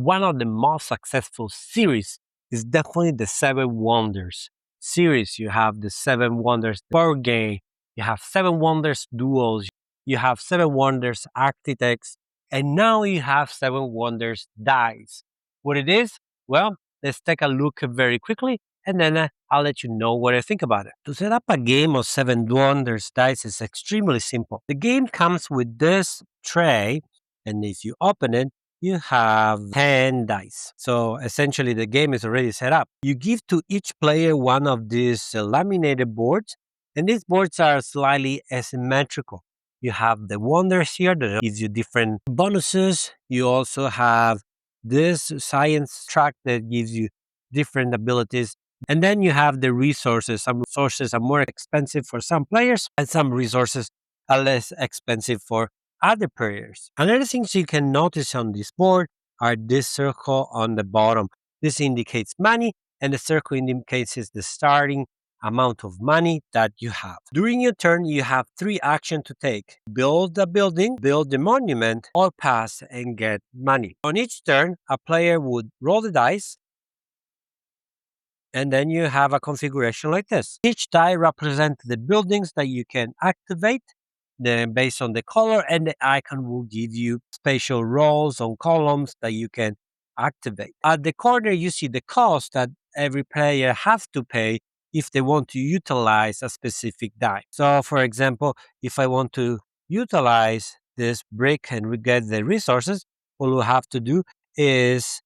one of the most successful series is definitely the Seven Wonders series. You have the Seven Wonders board game, you have Seven Wonders duels, you have Seven Wonders architects, and now you have Seven Wonders dice. What it is? Well, let's take a look very quickly, and then I'll let you know what I think about it. To set up a game of Seven Wonders dice is extremely simple. The game comes with this tray, and if you open it, you have 10 dice. So essentially, the game is already set up. You give to each player one of these laminated boards, and these boards are slightly asymmetrical. You have the wonders here that gives you different bonuses. You also have this science track that gives you different abilities. And then you have the resources. Some resources are more expensive for some players, and some resources are less expensive for other players. Another things you can notice on this board are this circle on the bottom. This indicates money, and the circle indicates is the starting amount of money that you have. During your turn, you have 3 actions to take: build a building, build a monument, or pass and get money. On each turn, a player would roll the dice, and then you have a configuration like this. Each die represents the buildings that you can activate. Then based on the color, and the icon will give you spatial roles on columns that you can activate. At the corner, you see the cost that every player have to pay if they want to utilize a specific die. So for example, if I want to utilize this brick and we get the resources, all we have to do is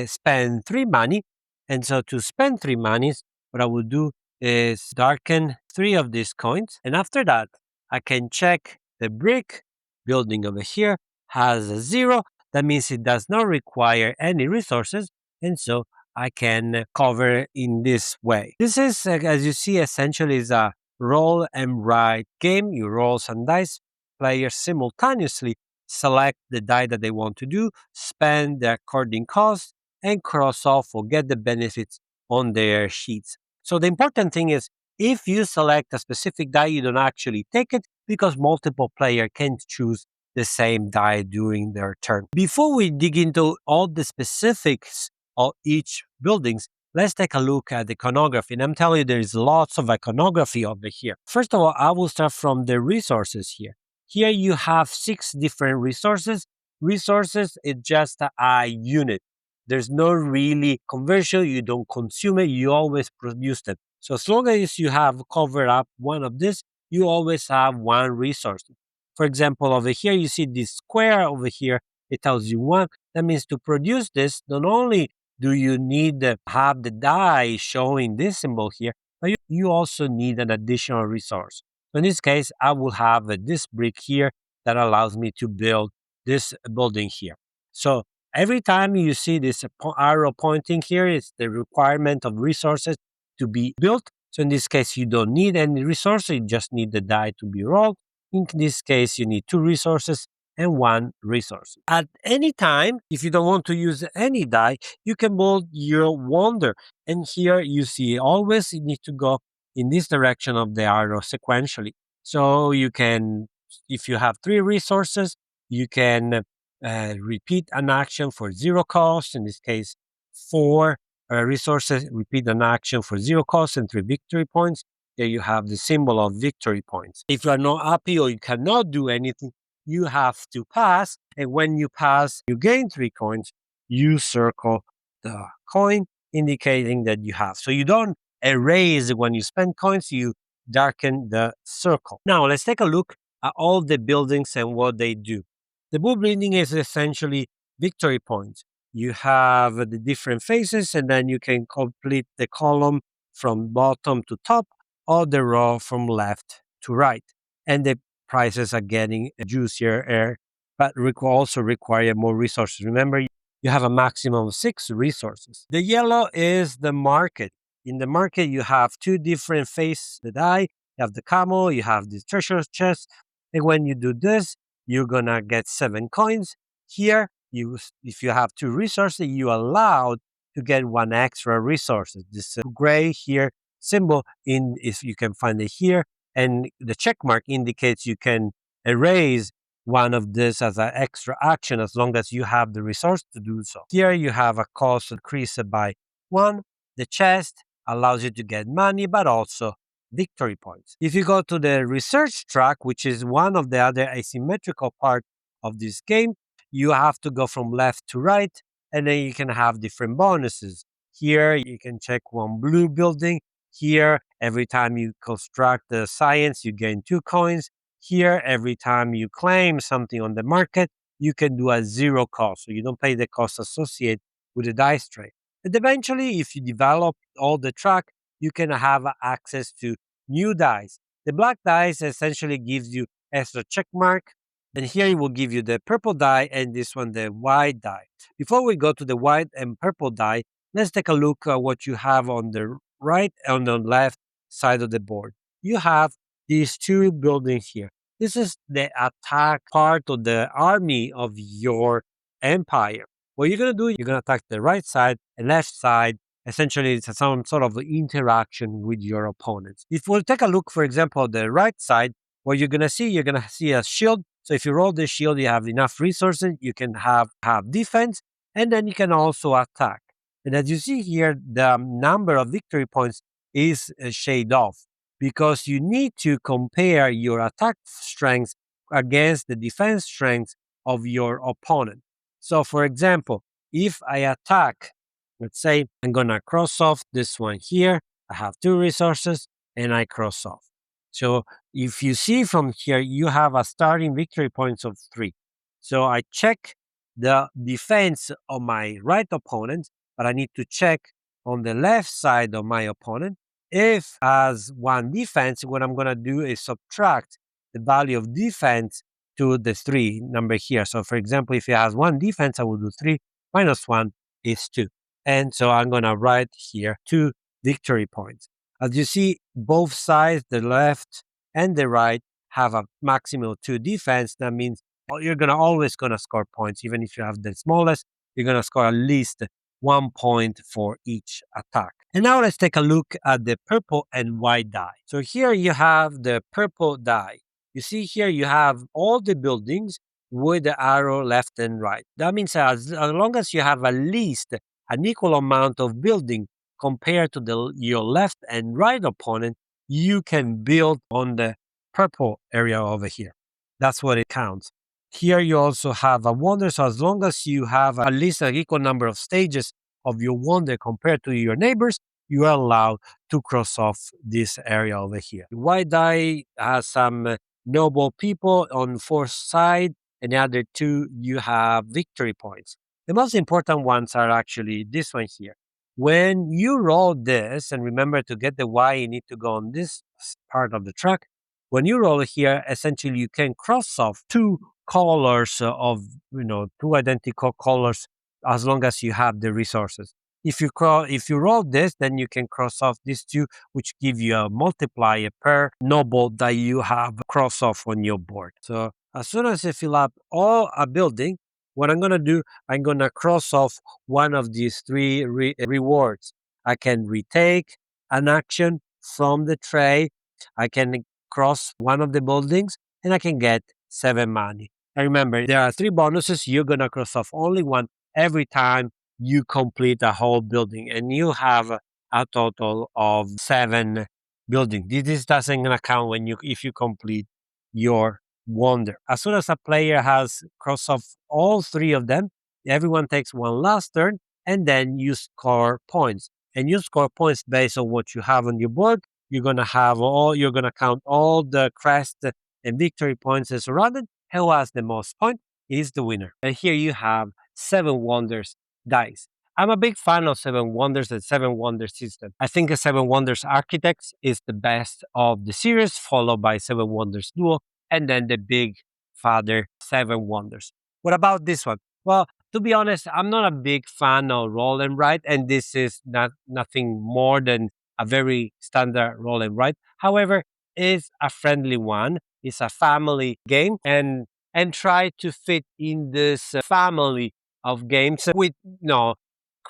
spend 3 money. And so to spend 3 monies, what I will do is darken 3 of these coins. And after that, I can check the brick building over here has a 0. That means it does not require any resources. And so I can cover in this way. This is, as you see, essentially is a roll and write game. You roll some dice. Players simultaneously select the die that they want to do, spend the according cost, and cross off or get the benefits on their sheets. So the important thing is, if you select a specific die, you don't actually take it because multiple players can choose the same die during their turn. Before we dig into all the specifics of each buildings, let's take a look at the iconography. And I'm telling you, there's lots of iconography over here. First of all, I will start from the resources here. Here you have 6 different resources. Resources is just a unit. There's no really conversion. You don't consume it. You always produce them. So as long as you have covered up one of this, you always have one resource. For example, over here, you see this square over here. It tells you 1. That means to produce this, not only do you need to have the die showing this symbol here, but you also need an additional resource. So in this case, I will have this brick here that allows me to build this building here. So every time you see this arrow pointing here, it's the requirement of resources to be built. So in this case, you don't need any resources, you just need the die to be rolled. In this case, you need 2 resources and 1 resource. At any time, if you don't want to use any die, you can build your wonder. And here you see always you need to go in this direction of the arrow sequentially. So you can, if you have 3 resources, you can repeat an action for 0 cost. In this case, 4 resources, repeat an action for 0 cost and 3 victory points. There you have the symbol of victory points. If you are not happy or you cannot do anything, you have to pass. And when you pass, you gain 3 coins. You circle the coin, indicating that you have. So you don't erase when you spend coins, you darken the circle. Now let's take a look at all the buildings and what they do. The blue building is essentially victory points. You have the different phases, and then you can complete the column from bottom to top or the row from left to right. And the prices are getting juicier, but also require more resources. Remember, you have a maximum of 6 resources. The yellow is the market. In the market, you have 2 different phases. The die, you have the camel, you have the treasure chest. And when you do this, you're gonna get 7 coins. Here, if you have 2 resources, you're allowed to get 1 extra resources. This gray here symbol, if you can find it here, and the check mark indicates you can erase one of this as an extra action as long as you have the resource to do so. Here you have a cost increased by 1. The chest allows you to get money, but also victory points. If you go to the research track, which is one of the other asymmetrical part of this game, you have to go from left to right, and then you can have different bonuses. Here you can check one blue building. Here, every time you construct the science, you gain 2 coins. Here, every time you claim something on the market, you can do a 0 cost. So you don't pay the cost associated with the dice tray. And eventually, if you develop all the track, you can have access to new dice. The black dice essentially gives you extra check mark. And here it will give you the purple die and this one, the white die. Before we go to the white and purple die, let's take a look at what you have on the right and on the left side of the board. You have these 2 buildings here. This is the attack part of the army of your empire. What you're going to do, you're going to attack the right side and left side. Essentially, it's some sort of interaction with your opponents. If we take a look, for example, the right side, what you're going to see a shield. So if you roll the shield, you have enough resources, you can have defense, and then you can also attack. And as you see here, the number of victory points is shaded off because you need to compare your attack strength against the defense strength of your opponent. So, for example, if I attack, let's say I'm going to cross off this one here, I have 2 resources, and I cross off. So, if you see from here, you have a starting victory points of 3. So, I check the defense of my right opponent, but I need to check on the left side of my opponent. If as 1 defense, what I'm going to do is subtract the value of defense to the 3 number here. So for example, if it has 1 defense, I will do 3 minus 1 is 2. And so I'm going to write here 2 victory points. As you see, both sides, the left and the right, have a maximum of 2 defense. That means you're always going to score points. Even if you have the smallest, you're going to score at least 1 point for each attack. And now let's take a look at the purple and white die. So here you have the purple die. You see here you have all the buildings with the arrow left and right. That means as long as you have at least an equal amount of building compared to your left and right opponent, you can build on the purple area over here. That's what it counts. Here you also have a wonder, so as long as you have at least an equal number of stages of your wonder compared to your neighbors, you are allowed to cross off this area over here. White die has some noble people on 4th side, and the other 2, you have victory points. The most important ones are actually this one here. When you roll this, and remember to get the Y, you need to go on this part of the track. When you roll here, essentially you can cross off 2 colors of 2 identical colors as long as you have the resources. If you roll this, then you can cross off these 2, which give you a multiplier per noble that you have cross off on your board. So as soon as you fill up all a building, what I'm going to do, I'm going to cross off one of these 3 rewards. I can retake an action from the tray. I can cross one of the buildings, and I can get 7 money. And remember, there are 3 bonuses. You're going to cross off only one every time you complete a whole building, and you have a total of 7 buildings. This doesn't account if you complete your wonder. As soon as a player has crossed off all 3 of them, everyone takes one last turn, and then you score points. And you score points based on what you have on your board. You're gonna count all the crest and victory points as surrounded. Who has the most point is the winner. And here you have 7 wonders dice. I'm a big fan of 7 Wonders and 7 Wonders system. I think the 7 Wonders Architects is the best of the series, followed by 7 Wonders Duo, and then the big father 7 Wonders. What about this one? Well, to be honest, I'm not a big fan of roll and write, and this is nothing more than a very standard roll and write. However, it's a friendly one. It's a family game, and try to fit in this family of games with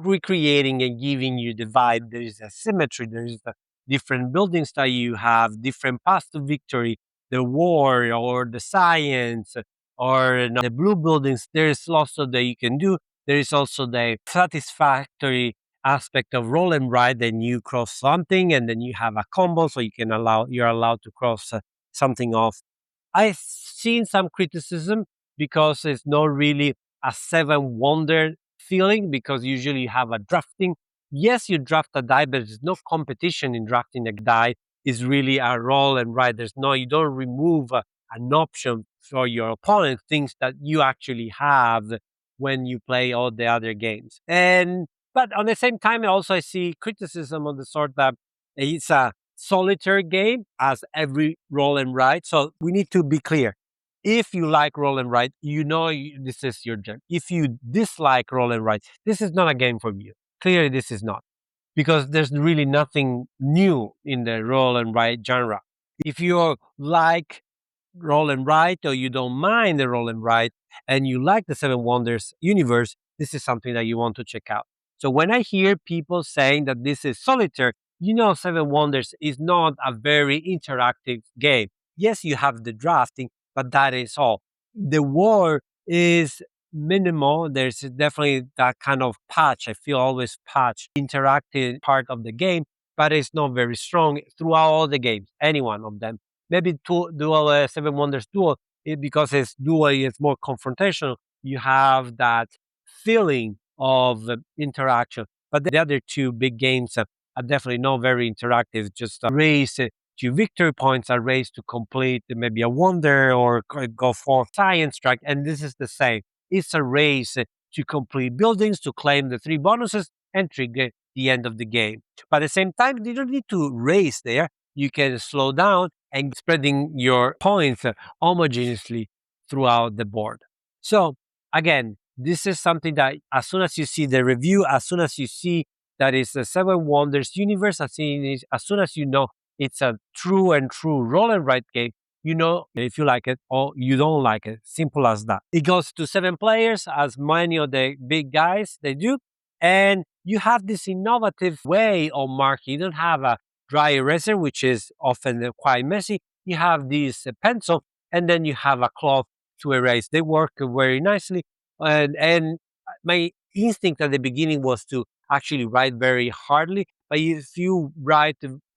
recreating and giving you the vibe. There is a symmetry. There is the different buildings that you have, different paths to victory, the war or the science or the blue buildings, there is also that you can do. There is also the satisfactory aspect of roll and ride. Then you cross something, and then you have a combo, so you're allowed to cross something off. I've seen some criticism because it's not really a seven wonder feeling, because usually you have a drafting. Yes, you draft a die, but there's no competition in drafting a die. It's really a roll and ride. You don't remove an option for your opponent, things that you actually have when you play all the other games. But on the same time, also I see criticism on the sort that it's a solitaire game as every roll and write. So we need to be clear. If you like roll and write, this is your jam. If you dislike roll and write, this is not a game for you. Clearly, this is not, because there's really nothing new in the roll and write genre. If you like roll and write, or you don't mind the roll and write, and you like the Seven Wonders universe, this is something that you want to check out. So when I hear people saying that this is solitaire, Seven Wonders is not a very interactive game. Yes, you have the drafting, but that is all. The war is minimal. There's definitely that kind of patch. I feel always patch interactive part of the game, but it's not very strong throughout all the games, any one of them. Maybe dual Seven Wonders dual, because it's dual, it's more confrontational. You have that feeling of interaction. But the other two big games are definitely not very interactive. Just a race to victory points, a race to complete maybe a wonder, or go for science track. And this is the same. It's a race to complete buildings, to claim the three bonuses, and trigger the end of the game. But at the same time, you don't need to race there. You can slow down and spreading your points homogeneously throughout the board. So again, this is something that as soon as you see the review, as soon as you see that it's a Seven Wonders universe, as soon as you know it's a true roll and write game, you know if you like it or you don't like it. Simple as that. It goes to 7 players, as many of the big guys they do, and you have this innovative way of marking. You don't have a dry eraser, which is often quite messy. You have this pencil, and then you have a cloth to erase. They work very nicely. And my instinct at the beginning was to actually write very hardly. But if you write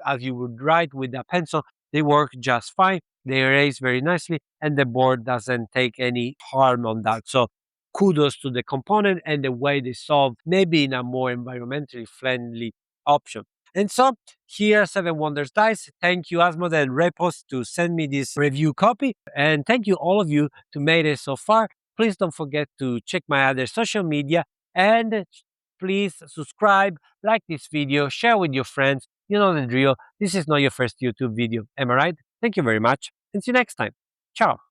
as you would write with a pencil, they work just fine. They erase very nicely, and the board doesn't take any harm on that. So kudos to the component and the way they solve, maybe in a more environmentally friendly option. And so here, Seven Wonders Dice. Thank you, Asmode and Repos, to send me this review copy. And thank you, all of you, to made it so far. Please don't forget to check my other social media, and please subscribe, like this video, share with your friends. You know the drill. This is not your first YouTube video. Am I right? Thank you very much, and see you next time. Ciao.